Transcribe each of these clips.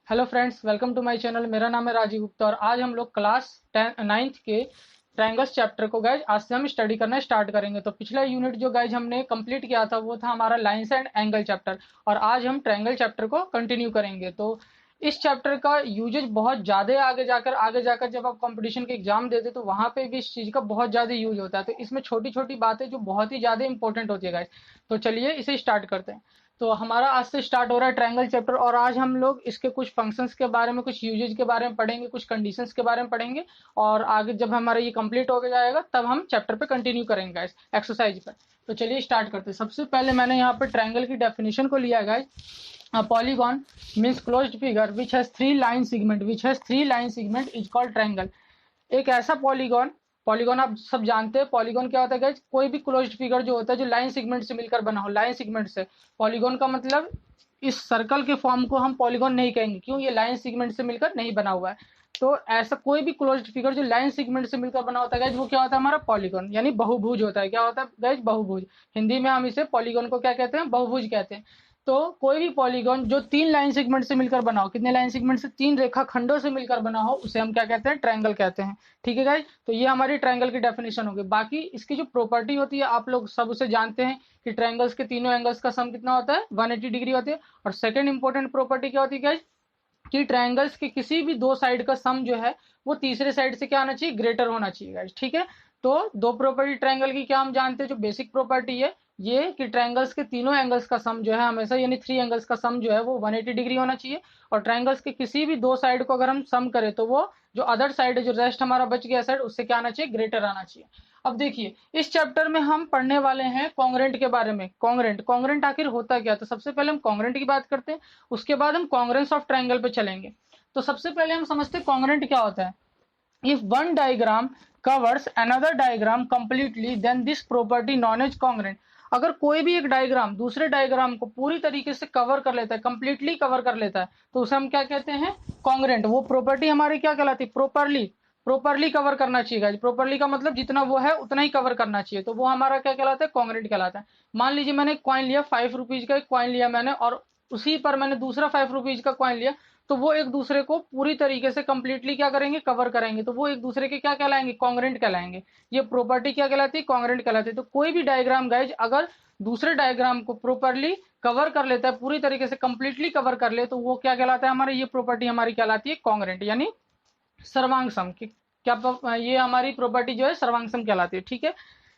Hello friends, welcome to my channel. मेरा नाम है राजीव गुप्ता और आज हम लोग क्लास 9th के ट्रायंगल्स चैप्टर को गाइज आज से हम स्टडी करना स्टार्ट करेंगे। तो पिछला यूनिट जो गाइज हमने कंप्लीट किया था वो था हमारा लाइंस एंड एंगल चैप्टर और आज हम ट्रायंगल चैप्टर को कंटिन्यू करेंगे। तो इस चैप्टर का यूजेज बहुत ज़्यादा आगे जाकर जब आप कंपटीशन के एग्जाम देते तो वहाँ पे भी इस चीज़ का बहुत ज़्यादा यूज होता है। तो इसमें छोटी छोटी बातें जो बहुत ही ज़्यादा इंपॉर्टेंट होती है गाइज। तो चलिए इसे स्टार्ट करते हैं। तो हमारा आज से स्टार्ट हो रहा है ट्रायंगल चैप्टर और आज हम लोग इसके कुछ फंक्शंस के बारे में, कुछ यूजेज के बारे में पढ़ेंगे, कुछ कंडीशंस के बारे में पढ़ेंगे और आगे जब हमारा ये कंप्लीट हो जाएगा तब हम चैप्टर पे कंटिन्यू करेंगे गाइस एक्सरसाइज पर। तो चलिए स्टार्ट करते हैं। सबसे पहले मैंने यहाँ पे ट्रायंगल की डेफिनेशन को लिया guys. Polygon means closed figure which has three line segment is called triangle. एक ऐसा पॉलीगॉन, पॉलीगॉन आप सब जानते हैं पॉलीगॉन क्या होता है गाइस। कोई भी क्लोज्ड फिगर जो होता है जो लाइन सेगमेंट से मिलकर बना हो, लाइन सेगमेंट से। पॉलीगॉन का मतलब इस सर्कल के फॉर्म को हम पॉलीगॉन नहीं कहेंगे, क्यों? ये लाइन सेगमेंट से मिलकर नहीं बना हुआ है। तो ऐसा कोई भी क्लोज्ड फिगर जो लाइन सेगमेंट से मिलकर बना होता है गाइस वो क्या होता है? हमारा पॉलीगॉन, यानी बहुभुज होता है। क्या होता है गाइस? बहुभुज। हिंदी में हम इसे पॉलीगॉन को क्या कहते हैं? बहुभुज कहते हैं। तो कोई भी पॉलीगॉन जो तीन लाइन सेगमेंट से मिलकर बना हो, कितने लाइन सेगमेंट से? तीन रेखा खंडों से मिलकर बना हो, उसे हम क्या कहते हैं? ट्रायंगल कहते हैं। ठीक है गाइस, तो ये हमारी ट्रायंगल की डेफिनेशन होगी। बाकी इसकी जो प्रॉपर्टी होती है आप लोग सब उसे जानते हैं कि ट्रायंगल्स के तीनों एंगल्स का सम कितना होता है? 180 डिग्री होती है। और सेकंड इंपॉर्टेंट प्रॉपर्टी क्या होती है गाइस? कि ट्रायंगल्स के किसी भी दो साइड का सम जो है वो तीसरे साइड से क्या आना चाहिए? ग्रेटर होना चाहिए गाइस। ठीक है, तो दो प्रॉपर्टी ट्रायंगल की क्या हम जानते हैं? जो बेसिक प्रॉपर्टी है ये कि ट्रायंगल्स के तीनों एंगल्स का सम जो है हमेशा, यानी थ्री एंगल्स का सम जो है वो 180 डिग्री होना चाहिए। और ट्रायंगल्स के किसी भी दो साइड को अगर हम सम करें तो वो जो अदर साइड है, जो रेस्ट हमारा बच गया साइड, उससे क्या आना चाहिए? ग्रेटर आना चाहिए। अब देखिए इस चैप्टर में हम पढ़ने वाले हैं कॉन्ग्रेंट के बारे में। कॉन्ग्रेंट आखिर होता क्या? तो सबसे पहले हम कॉन्ग्रेंट की बात करते हैं, उसके बाद हम कॉन्ग्रेंस ऑफ ट्रायंगल पे चलेंगे। तो सबसे पहले हम समझते हैं कॉन्ग्रेंट क्या होता है। If one diagram covers another diagram completely then this property known as congruent। अगर कोई भी एक डायग्राम दूसरे डायग्राम को पूरी तरीके से कवर कर लेता है, कंप्लीटली कवर कर लेता है, तो उसे हम क्या कहते हैं? कॉन्ग्रेंट। वो प्रॉपर्टी हमारी क्या कहलाती है? प्रॉपर्ली कवर करना चाहिए गाइस। प्रॉपर्ली का मतलब जितना वो है उतना ही कवर करना चाहिए, तो वो हमारा क्या कहलाता है? कॉन्ग्रेंट कहलाता है। मान लीजिए मैंने एक कॉइन लिया, 5 रुपीज का एक कॉइन लिया मैंने, और उसी पर मैंने दूसरा 5 रुपीज का कॉइन लिया, तो वो एक दूसरे को पूरी तरीके से कंप्लीटली क्या करेंगे? कवर करेंगे, तो वो एक दूसरे के क्या कहलाएंगे? कॉन्ग्रेंट कहलाएंगे। ये प्रॉपर्टी क्या कहलाती है? कॉन्ग्रेंट कहलाती है। तो कोई भी डायग्राम गाइज अगर दूसरे डायग्राम को प्रॉपरली कवर कर लेता है, पूरी तरीके से कंप्लीटली कवर कर ले, तो वो क्या कहलाता है? हमारी ये प्रॉपर्टी हमारी कहलाती है कॉन्ग्रेंट, यानी सर्वांग सम की। क्या ये हमारी प्रॉपर्टी जो है सर्वांग सम कहलाती है। ठीक है,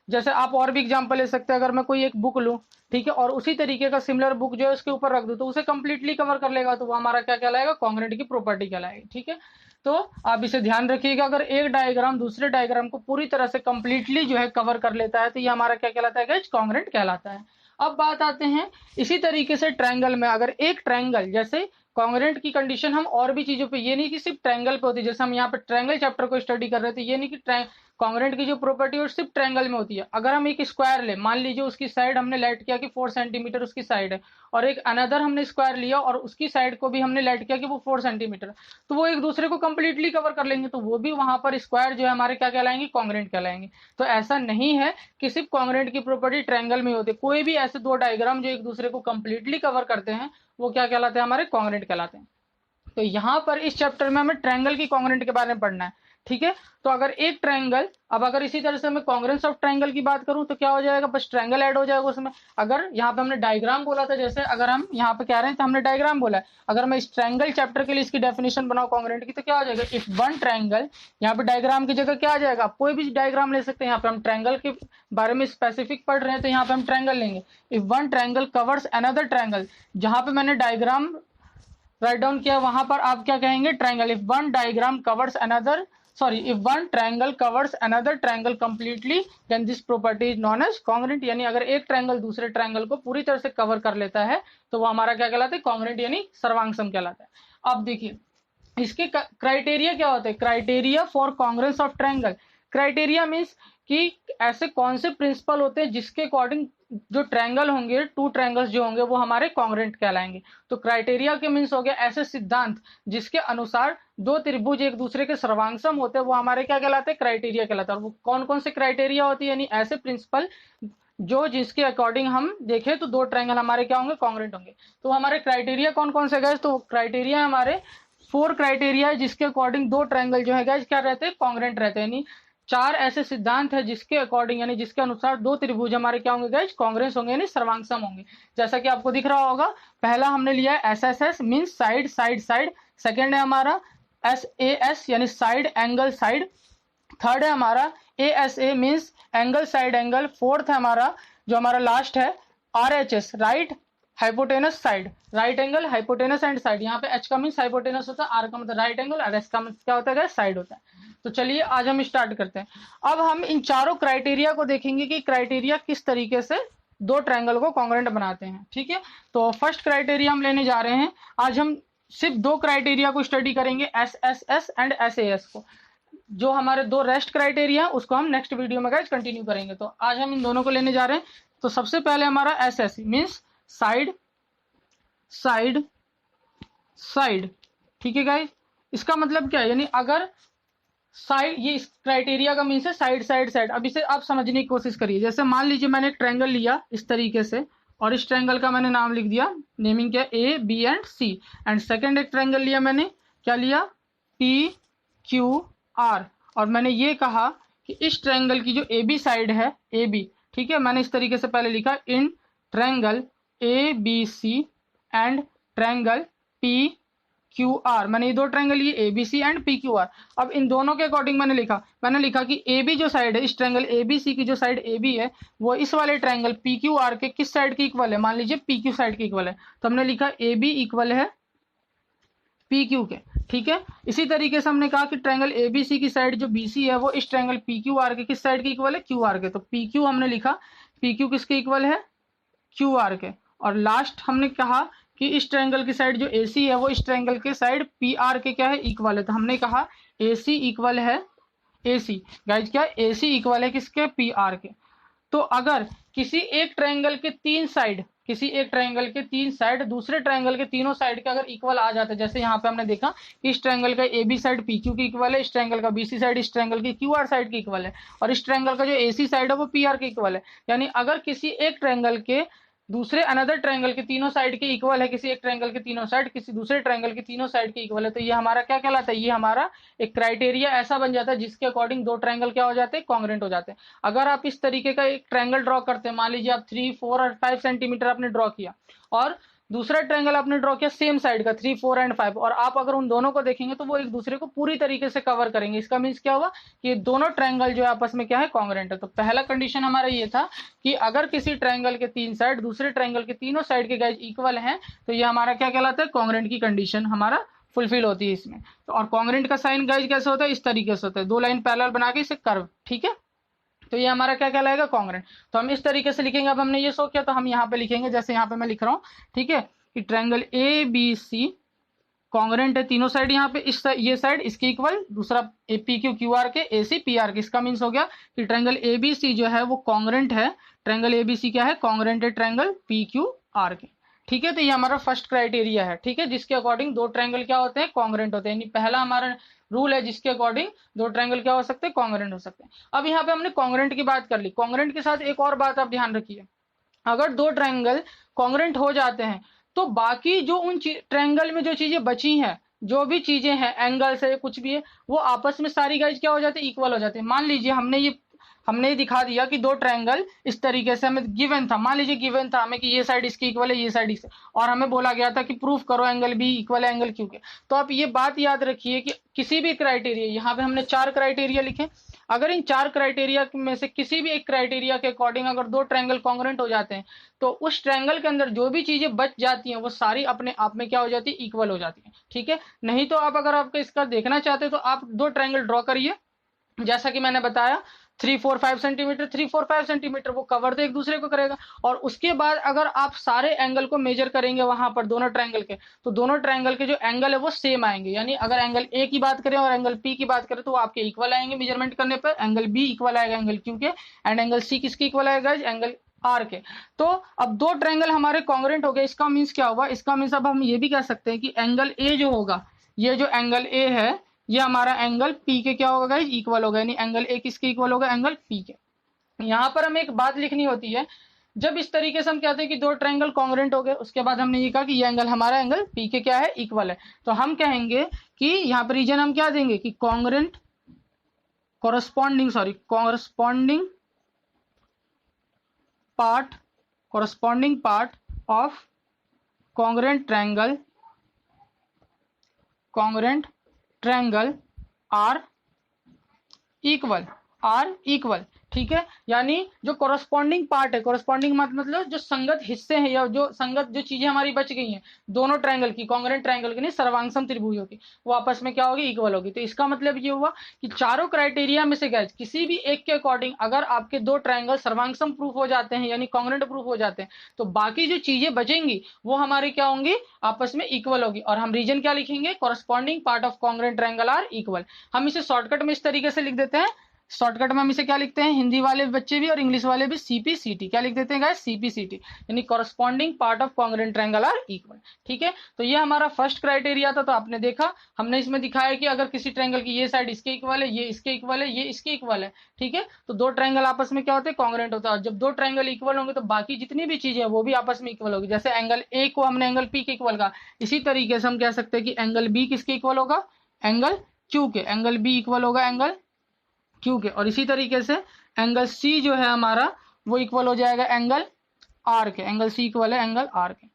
जैसे आप और भी एग्जांपल ले सकते हैं। अगर मैं कोई एक बुक लूं, ठीक है, और उसी तरीके का सिमिलर बुक जो है उसके ऊपर रख दूं, तो उसे कंप्लीटली कवर कर लेगा, तो वो हमारा क्या कहलाएगा? कॉन्ग्रेंट की प्रॉपर्टी कहलाएगी। ठीक है, तो आप इसे ध्यान रखिएगा, अगर एक डायग्राम दूसरे डायग्राम को पूरी तरह से कंप्लीटली जो है कवर कर लेता है तो ये हमारा क्या कहलाता है गाइस? कॉन्ग्रेंट कहलाता है। अब बात आते हैं इसी तरीके से ट्रायंगल में। अगर एक ट्रायंगल, जैसे कॉन्ग्रेंट की कंडीशन हम और भी चीजों पे, ये नहीं कि सिर्फ ट्रायंगल पे होती है, जैसे हम यहाँ पे ट्रायंगल चैप्टर को स्टडी कर रहे थे, ये नहीं कि कॉन्ग्रेंट की जो प्रॉपर्टी है सिर्फ ट्रायंगल में होती है। अगर हम एक स्क्वायर ले, मान लीजिए उसकी साइड हमने लेट किया कि 4 सेंटीमीटर उसकी साइड है, और एक अनदर हमने स्क्वायर लिया और उसकी साइड को भी हमने लेट किया कि वो 4 सेंटीमीटर, तो वो एक दूसरे को कंप्लीटली कवर कर लेंगे, तो वो भी वहां पर स्क्वायर जो है हमारे क्या कहलाएंगे? कॉन्ग्रेंट कहलाएंगे। तो ऐसा नहीं है कि सिर्फ कॉन्ग्रेंट की प्रॉपर्टी ट्रायंगल में होती है, कोई भी ऐसे दो डायग्राम जो एक दूसरे को कंप्लीटली कवर करते हैं वो क्या कहलाते हैं? हमारे कॉन्ग्रेंट कहलाते हैं। तो यहाँ पर इस चैप्टर में हमें ट्रायंगल की कॉन्ग्रेंट के बारे में पढ़ना है। ठीक है, तो अगर एक ट्रायंगल, अब अगर इसी तरह से मैं कॉन्ग्रेंस ऑफ ट्रायंगल की बात करूं तो क्या हो जाएगा? बस ट्रायंगल ऐड हो जाएगा उसमें। अगर यहाँ पे हमने डायग्राम बोला था, जैसे अगर हम यहाँ पे कह रहे हैं तो हमने डायग्राम बोला है, अगर मैं इस ट्रायंगल चैप्टर के लिए इसकी डेफिनेशन बनाऊं कॉन्ग्रेंट की, तो क्या हो जाएगा? इफ वन ट्रायंगल, यहाँ पे डायग्राम की जगह क्या आ जाएगा? आप कोई भी डायग्राम ले सकते हैं। यहाँ पे हम ट्रायंगल के बारे में स्पेसिफिक पढ़ रहे हैं तो यहाँ पे हम ट्रायंगल लेंगे। If one triangle covers another triangle, जहां पे मैंने डायग्राम राइट डाउन किया वहां पर आप क्या कहेंगे? Triangle. If one diagram covers another, sorry, if one triangle covers another triangle completely then this property is known as congruent. यानी अगर एक ट्रायंगल दूसरे ट्रायंगल को पूरी तरह से कवर कर लेता है तो वो हमारा क्या कहलाता है? कॉन्ग्रेंट, यानी सर्वांग सम कहलाता है। अब देखिए इसके क्राइटेरिया क्या होते हैं? Criteria for congruence of triangle. Criteria means कि ऐसे कौन से प्रिंसिपल होते हैं जिसके अकॉर्डिंग जो ट्रायंगल होंगे, टू ट्रायंगल्स जो होंगे वो हमारे कॉन्ग्रेंट कहलाएंगे। तो क्राइटेरिया के मीन्स हो गया ऐसे सिद्धांत जिसके अनुसार दो त्रिभुज एक दूसरे के सर्वांगसम होते हैं, वो हमारे क्या कहलाते हैं? क्राइटेरिया कहलाते हैं। और वो कौन कौन से क्राइटेरिया होती है? यानी ऐसे प्रिंसिपल जो जिसके अकॉर्डिंग हम देखें तो दो ट्रायंगल हमारे क्या होंगे, कॉन्ग्रेंट होंगे। तो हमारे क्राइटेरिया कौन कौन से गए, तो क्राइटेरिया हमारे 4 क्राइटेरिया है जिसके अकॉर्डिंग दो ट्रायंगल जो है गाइस क्या रहते हैं, कॉन्ग्रेंट रहते हैं। यानी 4 ऐसे सिद्धांत है जिसके अकॉर्डिंग यानी जिसके अनुसार दो त्रिभुज हमारे क्या होंगे गाइस, कॉन्ग्रेंस होंगे यानी सर्वांगसम होंगे। जैसा कि आपको दिख रहा होगा, पहला हमने लिया है SSS means side side side, second है हमारा SAS यानी साइड एंगल साइड, थर्ड है हमारा ASA means angle side angle, fourth है हमारा जो हमारा लास्ट है RHS right hypotenuse side, right angle hypotenuse and side. यहाँ पे H का मीन्स हाइपोटेनस होता है, R का मतलब राइट एंगल और S का मतलब क्या होता है, साइड होता है। तो चलिए आज हम स्टार्ट करते हैं। अब हम इन चारों क्राइटेरिया को देखेंगे कि क्राइटेरिया किस तरीके से दो ट्रायंगल को कॉन्ग्रेंट बनाते हैं, ठीक है। तो फर्स्ट क्राइटेरिया हम लेने जा रहे हैं। आज हम सिर्फ दो क्राइटेरिया को स्टडी करेंगे, SSS एंड SAS को। जो हमारे दो रेस्ट क्राइटेरिया उसको हम नेक्स्ट वीडियो में गाइस कंटिन्यू करेंगे। तो आज हम इन दोनों को लेने जा रहे हैं। तो सबसे पहले हमारा SS means side side side, ठीक है गाइस। इसका मतलब क्या है, यानी अगर साइड, ये इस क्राइटेरिया का मीन्स है साइड साइड साइड। अब इसे आप समझने की कोशिश करिए। जैसे मान लीजिए मैंने एक ट्रायंगल लिया इस तरीके से और इस ट्रायंगल का मैंने नाम लिख दिया, नेमिंग क्या, A B and C। And second एक ट्रायंगल लिया मैंने, क्या लिया, PQR, और मैंने ये कहा कि इस ट्रायंगल की जो AB साइड है AB, ठीक है, मैंने इस तरीके से पहले लिखा in triangle ABC and triangle PQR। मैंने ये दो ट्रायंगल लिए ABC एंड PQR। अब इन दोनों के अकॉर्डिंग मैंने लिखा कि AB जो साइड है, इस ट्रायंगल ABC की जो साइड AB है वो इस वाले ट्रायंगल PQR के किस साइड की इक्वल है, मान लीजिए PQ साइड की इक्वल है। तो हमने लिखा AB इक्वल है PQ के, ठीक है। इसी तरीके से हमने कहा कि ट्रायंगल ABC की साइड जो BC है वो इस ट्रायंगल PQR के किस साइड की इक्वल है, QR के। तो PQ हमने लिखा, PQ किसके इक्वल है, QR के। और लास्ट हमने कहा कि इस ट्रायंगल की साइड जो AC है वो इस ट्रायंगल के साइड PR के क्या है, इक्वल है। तो हमने कहा AC इक्वल है AC, गाइज क्या, AC इक्वल है किसके, PR के। तो अगर किसी एक ट्रायंगल के तीन साइड, किसी एक ट्रायंगल के तीन साइड दूसरे ट्रायंगल के तीनों साइड के अगर इक्वल आ जाते हैं, जैसे यहाँ पे हमने देखा कि इस ट्रायंगल का AB साइड PQ की इक्वल है, इस ट्रायंगल का BC साइड इस ट्रायंगल की QR साइड की इक्वल है, और इस ट्रायंगल का जो AC साइड है वो PR के इक्वल है। यानी अगर किसी एक ट्रायंगल के दूसरे अनदर ट्रायंगल के तीनों साइड के इक्वल है, किसी एक ट्रायंगल के तीनों साइड किसी दूसरे ट्रायंगल के तीनों साइड के इक्वल है, तो ये हमारा क्या कहलाता है, ये हमारा एक क्राइटेरिया ऐसा बन जाता है जिसके अकॉर्डिंग दो ट्रायंगल क्या हो जाते हैं, कॉन्ग्रेंट हो जाते हैं। अगर आप इस तरीके का एक ट्रायंगल ड्रॉ करते हैं, मान लीजिए आप 3, 4 और 5 सेंटीमीटर आपने ड्रॉ किया और दूसरा ट्रायंगल आपने ड्रॉ किया सेम साइड का 3, 4 एंड 5, और आप अगर उन दोनों को देखेंगे तो वो एक दूसरे को पूरी तरीके से कवर करेंगे। इसका मीन्स क्या हुआ कि दोनों ट्रायंगल जो है आपस में क्या है, कॉन्ग्रेंट है। तो पहला कंडीशन हमारा ये था कि अगर किसी ट्रायंगल के तीन साइड दूसरे ट्रायंगल के तीनों साइड के गाइज इक्वल हैं तो ये हमारा क्या कहलाता है, कॉन्ग्रेंट की कंडीशन हमारा फुलफिल होती है इसमें। तो और कॉन्ग्रेंट का साइन गाइज कैसे होता है, इस तरीके से होता है, दो लाइन पैरेलल बना के इसे कर्व, ठीक है। तो ये हमारा क्या कहलाएगा, कॉन्ग्रेंट। तो हम इस तरीके से लिखेंगे। अब हमने ये शो किया तो हम यहाँ पे लिखेंगे, जैसे यहाँ पे मैं लिख रहा हूँ, ठीक है, कि ट्रायंगल ABC कॉन्ग्रेंट है तीनों साइड, यहाँ पे इस ये साइड इसके इक्वल, दूसरा PQQR के AC PR के। इसका मीन्स हो गया कि ट्रायंगल ABC जो है वो कॉन्ग्रेंट है, ट्रायंगल ABC क्या है, कॉन्ग्रेंट है ट्रायंगल PQR के, ठीक है। तो ये हमारा फर्स्ट क्राइटेरिया है, ठीक है, जिसके अकॉर्डिंग दो ट्रायंगल क्या होते हैं, कॉन्ग्रेंट होते हैं। यानी पहला हमारा रूल है जिसके अकॉर्डिंग दो ट्रायंगल क्या हो सकते हैं, कॉन्ग्रेंट हो सकते हैं। अब यहाँ पे हमने कॉन्ग्रेंट की बात कर ली। कॉन्ग्रेंट के साथ एक और बात आप ध्यान रखिए, अगर दो ट्रायंगल कॉन्ग्रेंट हो जाते हैं तो बाकी जो उन ट्रायंगल में जो चीजें बची हैं, जो भी चीजें हैं, एंगल्स है कुछ भी है, वो आपस में सारी गाइज क्या हो जाती है, इक्वल हो जाते हैं। मान लीजिए हमने दिखा दिया कि दो ट्रायंगल इस तरीके से हमें गिवन था, मान लीजिए गिवन था हमें कि ये साइड इसकी इक्वल है, ये साइड इससे, और हमें बोला गया था कि प्रूफ करो एंगल बी इक्वल है एंगल क्यू के। तो आप ये बात याद रखिए कि किसी भी क्राइटेरिया, यहाँ पे हमने 4 क्राइटेरिया लिखे, अगर इन 4 क्राइटेरिया में से किसी भी एक क्राइटेरिया के अकॉर्डिंग अगर दो ट्रायंगल कॉन्ग्रेंट हो जाते हैं तो उस ट्रायंगल के अंदर जो भी चीजें बच जाती हैं वो सारी अपने आप में क्या हो जाती है, इक्वल हो जाती है, ठीक है। नहीं तो आप अगर आपको इसका देखना चाहते हैं तो आप दो ट्रायंगल ड्रॉ करिए, जैसा कि मैंने बताया 3, 4, 5 सेंटीमीटर, 3, 4, 5 सेंटीमीटर वो कवर तो एक दूसरे को करेगा। और उसके बाद अगर आप सारे एंगल को मेजर करेंगे वहां पर दोनों ट्रायंगल के, तो दोनों ट्रायंगल के जो एंगल है वो सेम आएंगे। यानी अगर एंगल ए की बात करें और एंगल पी की बात करें तो वो आपके इक्वल आएंगे मेजरमेंट करने पर। एंगल बी इक्वल आएगा एंगल क्यू के, एंड एंगल सी किसके इक्वल आएगा, एंगल आर के। तो अब दो ट्रायंगल हमारे कॉन्ग्रेंट हो गए। इसका मीन्स क्या होगा, इसका मीन्स अब हम ये भी कह सकते हैं कि एंगल ए जो होगा, ये जो एंगल ए है ये हमारा एंगल पी के क्या होगा गाइस, इक्वल होगा। यानी एंगल ए किसके इक्वल होगा, एंगल पी के। यहाँ पर हमें एक बात लिखनी होती है, जब इस तरीके से हम कहते हैं कि दो ट्रायंगल कॉन्ग्रुएंट हो गए, उसके बाद हमने ये कहा कि ये एंगल हमारा एंगल पी के क्या है, इक्वल है, तो हम कहेंगे कि यहाँ पर रीजन हम क्या देंगे कि congruent corresponding part of congruent triangle are equal, ठीक है। यानी जो कॉरस्पॉन्डिंग पार्ट है, कॉरस्पॉन्डिंग मतलब जो संगत हिस्से हैं या जो संगत जो चीजें हमारी बच गई हैं दोनों ट्रायंगल की, कॉन्ग्रुएंट ट्रायंगल की नहीं, सर्वांगसम त्रिभुजों की, वो आपस में क्या होगी, इक्वल होगी। तो इसका मतलब ये हुआ कि चारों क्राइटेरिया में से गाइस किसी भी एक के अकॉर्डिंग अगर आपके दो ट्रायंगल सर्वांगसम प्रूफ हो जाते हैं यानी कॉन्ग्रुएंट प्रूफ हो जाते हैं, तो बाकी जो चीजें बचेंगी वो हमारे क्या होंगी, आपस में इक्वल होगी। और हम रीजन क्या लिखेंगे, corresponding part of congruent triangle are equal. हम इसे शॉर्टकट में इस तरीके से लिख देते हैं, शॉर्टकट में हम इसे क्या लिखते हैं, हिंदी वाले बच्चे भी और इंग्लिश वाले भी सीपीसीटी, क्या लिख देते हैं गाइस, सीपीसीटी, यानी corresponding part of congruent triangle are equal, ठीक है। तो ये हमारा फर्स्ट क्राइटेरिया था। तो आपने देखा हमने इसमें दिखाया कि अगर किसी ट्रायंगल की ये साइड इसके इक्वल है, ये इसके इक्वल है, ये इसके इक्वल है, ठीक है, तो दो ट्रायंगल आपस में क्या होते हैं, कॉन्ग्रुएंट होता है। और जब दो ट्रायंगल इक्वल होंगे तो बाकी जितनी भी चीजें वो भी आपस में इक्वल होगी। जैसे एंगल ए को हमने एंगल पी के इक्वल कहा, इसी तरीके से हम कह सकते हैं कि एंगल बी किसके इक्वल होगा, एंगल क्यू के, एंगल बी इक्वल होगा एंगल क्यू के। और इसी तरीके से एंगल सी जो है हमारा वो इक्वल हो जाएगा एंगल आर के, एंगल सी इक्वल है एंगल आर के,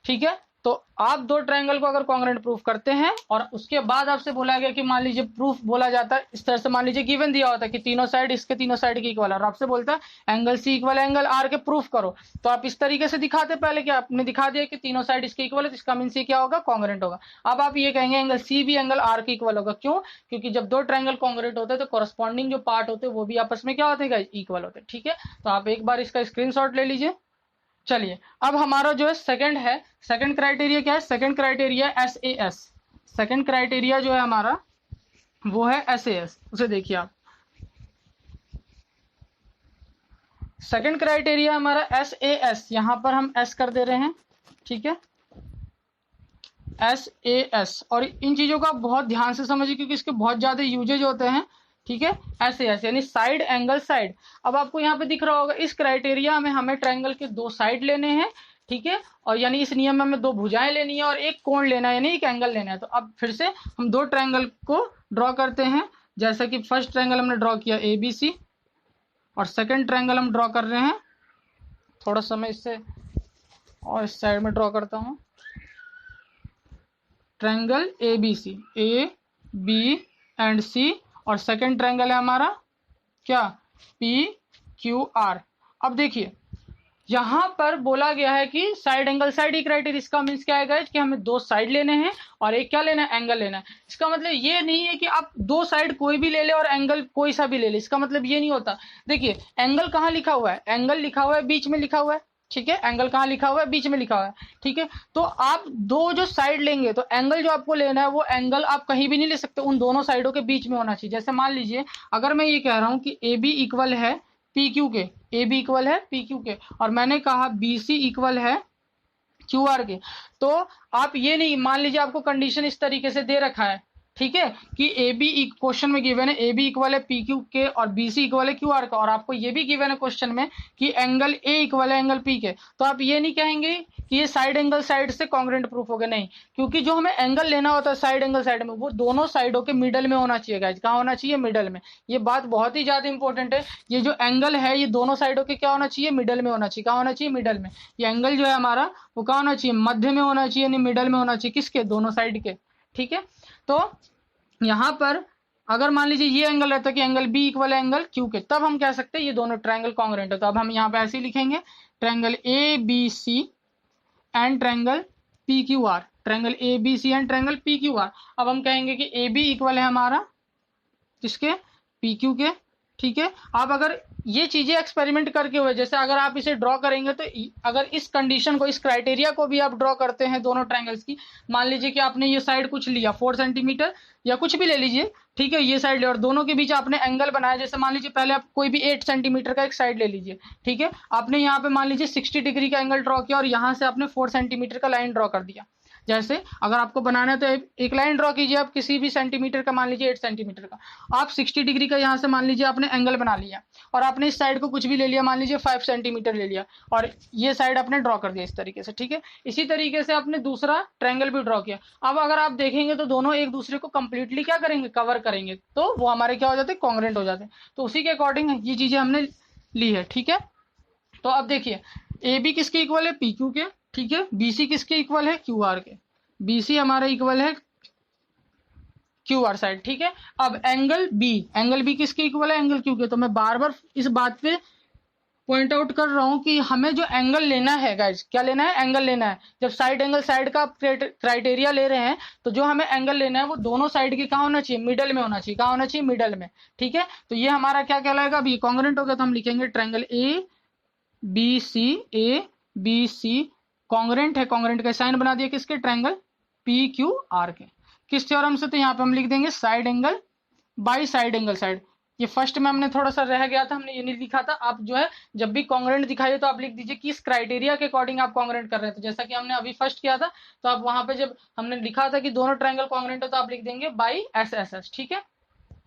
ठीक है। तो आप दो ट्रायंगल को अगर कॉन्ग्रुएंट प्रूफ करते हैं और उसके बाद आपसे बोला गया कि मान लीजिए प्रूफ बोला जाता है इस तरह से, मान लीजिए गिवन दिया होता है कि तीनों साइड इसके तीनों साइड की इक्वल है और आपसे बोलता है एंगल सी इक्वल है एंगल आर के, प्रूफ करो, तो आप इस तरीके से दिखाते, पहले क्या आपने दिखा दिया कि तीनों साइड इसके इक्वल है, तो इसका मीन सी क्या होगा, कॉन्ग्रुएंट होगा। अब आप ये कहेंगे एंगल सी भी एंगल आर के इक्वल होगा, क्यों, क्योंकि जब दो ट्रायंगल कॉन्ग्रुएंट होते हैं तो कॉरस्पॉन्डिंग जो पार्ट होते हैं वो भी आपस में क्या होते हैं, इक्वल होते हैं, ठीक है। तो आप एक बार इसका स्क्रीनशॉट ले लीजिए। चलिए अब हमारा जो है सेकंड क्राइटेरिया क्या है, second criteria SAS, second criteria जो है हमारा वो है एसएएस, उसे देखिए आप। सेकंड क्राइटेरिया हमारा एसएएस, यहां पर हम एस कर दे रहे हैं, ठीक है, एसएएस। और इन चीजों को आप बहुत ध्यान से समझिए क्योंकि इसके बहुत ज्यादा यूजेज होते हैं, ठीक है। एसएएस यानी साइड एंगल साइड। अब आपको यहाँ पे दिख रहा होगा इस क्राइटेरिया में हमें ट्रायंगल के दो साइड लेने हैं, ठीक है, और यानी इस नियम में हमें दो भुजाएं लेनी है और एक कोण लेना है यानी एक एंगल लेना है। तो अब फिर से हम दो ट्रायंगल को ड्रॉ करते हैं, जैसा कि फर्स्ट ट्रायंगल हमने ड्रॉ किया एबीसी और सेकेंड ट्रायंगल हम ड्रॉ कर रहे हैं, थोड़ा सा मैं इससे और इस साइड में ड्रॉ करता हूँ, triangle ABC, A B and C, और सेकंड ट्रायंगल है हमारा क्या, पी क्यू आर। अब देखिए यहां पर बोला गया है कि साइड एंगल साइड ही क्राइटेरिया, इसका मीन्स क्या है कि हमें दो साइड लेने हैं और एक क्या लेना है, एंगल लेना है। इसका मतलब ये नहीं है कि आप दो साइड कोई भी ले ले और एंगल कोई सा भी ले ले, इसका मतलब ये नहीं होता। देखिए एंगल कहाँ लिखा हुआ है, एंगल लिखा हुआ है बीच में लिखा हुआ है, ठीक है, एंगल कहाँ लिखा हुआ है, बीच में लिखा हुआ है, ठीक है। तो आप दो जो साइड लेंगे तो एंगल जो आपको लेना है वो एंगल आप कहीं भी नहीं ले सकते, उन दोनों साइडों के बीच में होना चाहिए। जैसे मान लीजिए अगर मैं ये कह रहा हूं कि ए बी इक्वल है पी क्यू के, ए बी इक्वल है पी क्यू के, और मैंने कहा बी सी इक्वल है क्यू आर के, तो आप ये नहीं, मान लीजिए आपको कंडीशन इस तरीके से दे रखा है, ठीक है, कि ए बी क्वेश्चन में गिवन है ए बी इक्वल है पी क्यू के और बी सी इक्वल है क्यू आर का, और आपको ये भी गिवन है क्वेश्चन में कि एंगल ए इक्वल है एंगल पी के, तो आप ये नहीं कहेंगे कि ये साइड एंगल साइड से कॉन्ग्रुएंट प्रूफ हो गया, नहीं, क्योंकि जो हमें एंगल लेना होता है साइड एंगल साइड में वो दोनों साइडों के मिडल में होना चाहिए गाइस, कहाँ होना चाहिए, मिडल में। ये बात बहुत ही ज्यादा इंपॉर्टेंट है, ये जो एंगल है ये दोनों साइडों के क्या होना चाहिए, मिडल में होना चाहिए, कहाँ होना चाहिए, मिडल में। ये एंगल जो है हमारा वो कहाँ होना चाहिए, मध्य में होना चाहिए, यानी मिडल में होना चाहिए, किसके, दोनों साइड के, ठीक है। तो यहां पर अगर मान लीजिए ये एंगल रहता है कि एंगल बी इक्वल है एंगल क्यू के, तब हम कह सकते हैं ये दोनों ट्रायंगल कॉन्ग्रुएंट है। तो अब हम यहाँ पे ऐसे ही लिखेंगे triangle A B C and triangle P Q R, triangle A B C and triangle P Q R. अब हम कहेंगे कि ए बी इक्वल है हमारा किसके, पी क्यू के, ठीक है। आप अगर ये चीजें एक्सपेरिमेंट करके हुए, जैसे अगर आप इसे ड्रॉ करेंगे तो अगर इस कंडीशन को, इस क्राइटेरिया को भी आप ड्रॉ करते हैं दोनों ट्रायंगल्स की, मान लीजिए कि आपने ये साइड कुछ लिया 4 सेंटीमीटर या कुछ भी ले लीजिए, ठीक है, ये साइड लिया और दोनों के बीच आपने एंगल बनाया, जैसे मान लीजिए पहले आप कोई भी 8 सेंटीमीटर का एक साइड ले लीजिए, ठीक है, आपने यहाँ पे मान लीजिए 60 डिग्री का एंगल ड्रॉ किया और यहाँ से आपने 4 सेंटीमीटर का लाइन ड्रॉ कर दिया। जैसे अगर आपको बनाना है तो एक लाइन ड्रॉ कीजिए आप किसी भी सेंटीमीटर का, मान लीजिए 8 सेंटीमीटर का। आप 60 डिग्री का यहाँ से मान लीजिए आपने एंगल बना लिया और आपने इस साइड को कुछ भी ले लिया, मान लीजिए 5 सेंटीमीटर ले लिया और ये साइड आपने ड्रॉ कर दिया इस तरीके से, ठीक है। इसी तरीके से आपने दूसरा ट्रायंगल भी ड्रॉ किया। अब अगर आप देखेंगे तो दोनों एक दूसरे को कंप्लीटली क्या करेंगे, कवर करेंगे, तो वो हमारे क्या हो जाते हैं, कॉन्ग्रुएंट हो जाते हैं। तो उसी के अकॉर्डिंग ये चीजें हमने ली है, ठीक है। तो अब देखिए ए बी किसके इक्वल है, पी क्यू के, ठीक है। बी सी किसके इक्वल है, क्यू आर के। बी सी हमारा इक्वल है क्यू आर साइड, ठीक है। अब एंगल बी किसके इक्वल है, एंगल क्यू के। तो मैं बार बार इस बात पे पॉइंट आउट कर रहा हूं कि हमें जो एंगल लेना है गाइज, क्या लेना है, एंगल लेना है। जब साइड एंगल साइड का क्राइटेरिया ले रहे हैं तो जो हमें एंगल लेना है वो दोनों साइड के कहाँ होना चाहिए, मिडल में होना चाहिए। कहाँ होना चाहिए, मिडल में, ठीक है। तो ये हमारा क्या कहलाएगा, अभी कॉन्ग्रुएंट हो गया तो हम लिखेंगे triangle A B C congruent है। कॉन्ग्रुएंट का साइन बना दिया किसके, ट्रायंगल पी क्यू आर के। किस थ्योरम से, तो यहाँ पे हम लिख देंगे side angle by side angle side. ये फर्स्ट में हमने थोड़ा सा रह गया था, हमने ये नहीं लिखा था। आप जो है जब भी कॉन्ग्रुएंट दिखाइए तो आप लिख दीजिए किस क्राइटेरिया के अकॉर्डिंग आप कॉन्ग्रुएंट कर रहे हैं। तो जैसा कि हमने अभी फर्स्ट किया था, तो आप वहां पे जब हमने लिखा था कि दोनों ट्रायंगल कॉन्ग्रुएंट हो तो आप लिख देंगे बाई एस एस एस, ठीक है।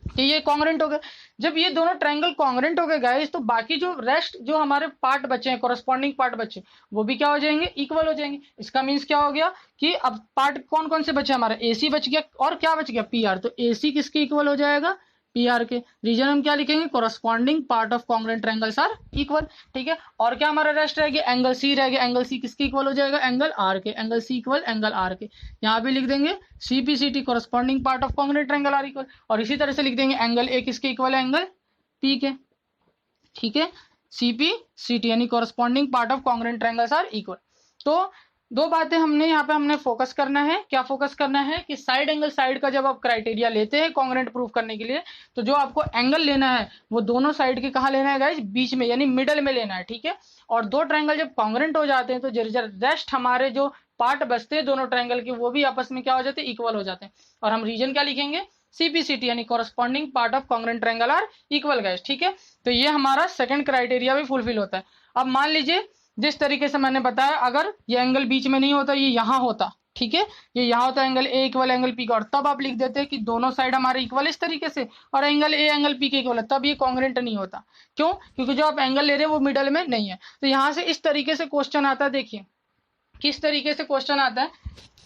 तो ये कॉन्ग्रुएंट हो गए। जब ये दोनों ट्रायंगल कॉन्ग्रुएंट हो गए गाइस, तो बाकी जो रेस्ट जो हमारे पार्ट बचे हैं, कोरस्पॉन्डिंग पार्ट बचे, वो भी क्या हो जाएंगे, इक्वल हो जाएंगे। इसका मीन्स क्या हो गया कि अब पार्ट कौन कौन से बचे, हमारा एसी बच गया और क्या बच गया, पीआर। तो एसी किसके इक्वल हो जाएगा, पीआर के। रीजन हम क्या लिखेंगे, corresponding part of congruent triangles are equal, ठीक है। और क्या हमारा रेस्ट रह गया, एंगल सी रह गया। एंगल सी किसके इक्वल हो जाएगा, एंगल आर के। Angle C equal angle R के। यहाँ भी लिख देंगे CPCT corresponding part of congruent triangle are equal. और इसी तरह से लिख देंगे एंगल ए किसके इक्वल है, एंगल पी के, ठीक है। सीपीसीटी यानी corresponding part of congruent triangles are equal. तो दो बातें हमने यहाँ पे हमने फोकस करना है। क्या फोकस करना है कि साइड एंगल साइड का जब आप क्राइटेरिया लेते हैं कॉन्ग्रुएंट प्रूफ करने के लिए, तो जो आपको एंगल लेना है वो दोनों साइड के कहाँ लेना है गाइस, बीच में यानी मिडल में लेना है, ठीक है। और दो ट्रायंगल जब कॉन्ग्रुएंट हो जाते हैं तो रेस्ट हमारे जो पार्ट बचते हैं दोनों ट्रायंगल के, वो भी आपस में क्या हो जाते हैं, इक्वल हो जाते हैं। और हम रीजन क्या लिखेंगे, सीपीसीटी यानी corresponding part of congruent triangle are equal guys, ठीक है। तो ये हमारा सेकंड क्राइटेरिया भी फुलफिल होता है। अब मान लीजिए जिस तरीके से मैंने बताया, अगर ये एंगल बीच में नहीं होता, ये यहाँ होता, ठीक है, ये यहाँ होता angle A equal angle P का, और तब आप लिख देते कि दोनों साइड हमारे इक्वल इस तरीके से, और एंगल ए एंगल पी के इक्वल है, तब ये कॉन्ग्रुएंट नहीं होता। क्यों, क्योंकि जो आप एंगल ले रहे हैं वो मिडल में नहीं है। तो यहाँ से इस तरीके से क्वेश्चन आता है। देखिए किस तरीके से क्वेश्चन आता है,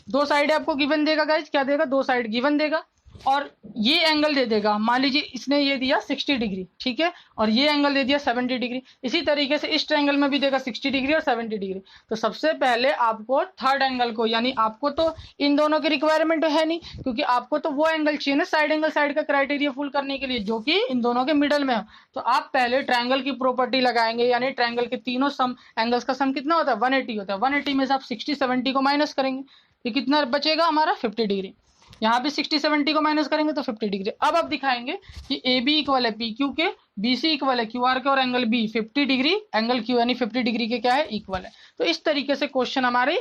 दो साइड आपको गिवन देगा गाइज, क्या देगा, दो साइड गिवन देगा और ये एंगल दे देगा। मान लीजिए इसने ये दिया 60 डिग्री, ठीक है, और ये एंगल दे दिया 70 डिग्री। इसी तरीके से इस ट्रायंगल में भी देगा 60 डिग्री और 70 डिग्री। तो सबसे पहले आपको थर्ड एंगल को, यानी आपको तो इन दोनों की रिक्वायरमेंट है नहीं, क्योंकि आपको तो वो एंगल चाहिए ना साइड एंगल साइड का क्राइटेरिया फुल करने के लिए जो कि इन दोनों के मिडल में हो। तो आप पहले ट्रायंगल की प्रॉपर्टी लगाएंगे, यानी ट्रायंगल के तीनों सम एंगल्स का सम कितना होता है, 180 होता है। 180 में से आप 60 70 को माइनस करेंगे, ये कितना बचेगा हमारा, 50 डिग्री। यहाँ भी 60 70 को माइनस करेंगे तो 50 डिग्री। अब आप दिखाएंगे कि ए बी इक्वल है पी क्यू के, बी सी इक्वल है क्यू आर के, और angle B 50 degree angle Q यानी 50 डिग्री के क्या है, इक्वल है। तो इस तरीके से क्वेश्चन हमारे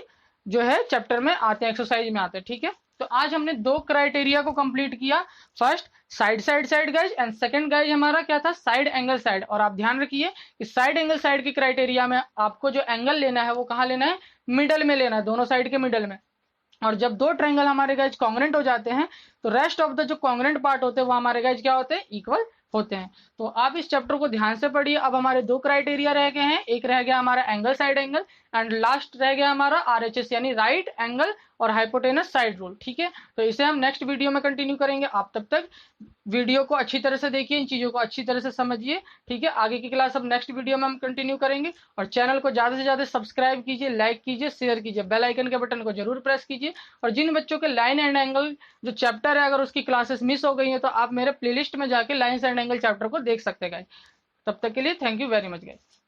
जो है चैप्टर में आते हैं, एक्सरसाइज में आते हैं, ठीक है। तो आज हमने दो क्राइटेरिया को कंप्लीट किया, first side side side guys, and second guys हमारा क्या था, साइड एंगल साइड। और आप ध्यान रखिए कि साइड एंगल साइड के क्राइटेरिया में आपको जो एंगल लेना है वो कहाँ लेना है, मिडल में लेना है, दोनों साइड के मिडल में। और जब दो ट्रायंगल हमारे गाइज कॉन्ग्रुएंट हो जाते हैं तो रेस्ट ऑफ द जो कॉन्ग्रुएंट पार्ट होते हैं वो हमारे गाइज क्या होते हैं, इक्वल होते हैं। तो आप इस चैप्टर को ध्यान से पढ़िए। अब हमारे दो क्राइटेरिया रह गए हैं, एक रह गया हमारा angle side angle, and last रह गया हमारा आरएचएस यानी राइट एंगल और हाइपोटेनस साइड रूल, ठीक है। तो इसे हम नेक्स्ट वीडियो में कंटिन्यू करेंगे। आप तब तक वीडियो को अच्छी तरह से देखिए, इन चीजों को अच्छी तरह से समझिए, ठीक है। आगे की क्लास अब नेक्स्ट वीडियो में हम कंटिन्यू करेंगे। और चैनल को ज्यादा से ज्यादा सब्सक्राइब कीजिए, लाइक कीजिए, शेयर कीजिए, बेल आइकन के बटन को जरूर प्रेस कीजिए। और जिन बच्चों के लाइन एंड एंगल जो चैप्टर है, अगर उसकी क्लासेस मिस हो गई है तो आप मेरे प्लेलिस्ट में जाके लाइन्स एंड एंगल चैप्टर को देख सकते हैं गाइस। तब तक के लिए thank you very much guys.